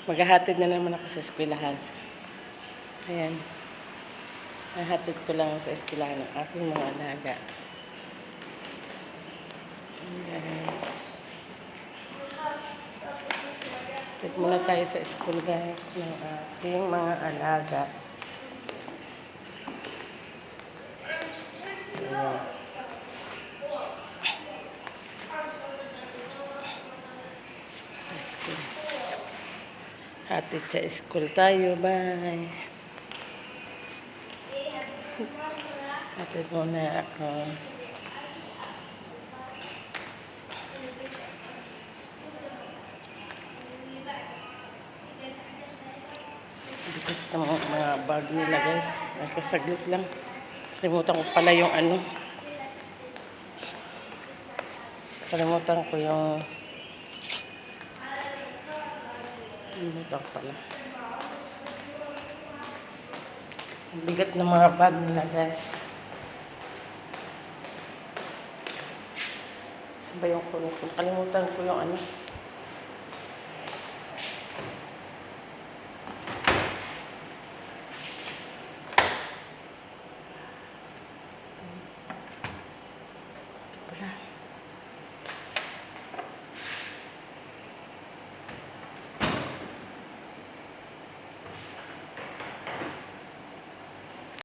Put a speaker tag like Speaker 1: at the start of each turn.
Speaker 1: Maghahatid na naman ako sa eskwelahan. Ayan. Hahatid ko lang sa eskwelahan ng aking mga alaga. Guys. Hatid muna tayo sa school guys ng aking mga alaga. So, ayan. Hatid sa school tayo. Bye. Hatid muna ako. Dikit ng mga bag nila guys. Nagkasaglit lang. Kalimutan ko pala yung ano. Kalimutan ko yung kalimutan pala. Ang bigat ng mga bag nila guys. Saan ba yung kunin ko? Kalimutan ko yung ano.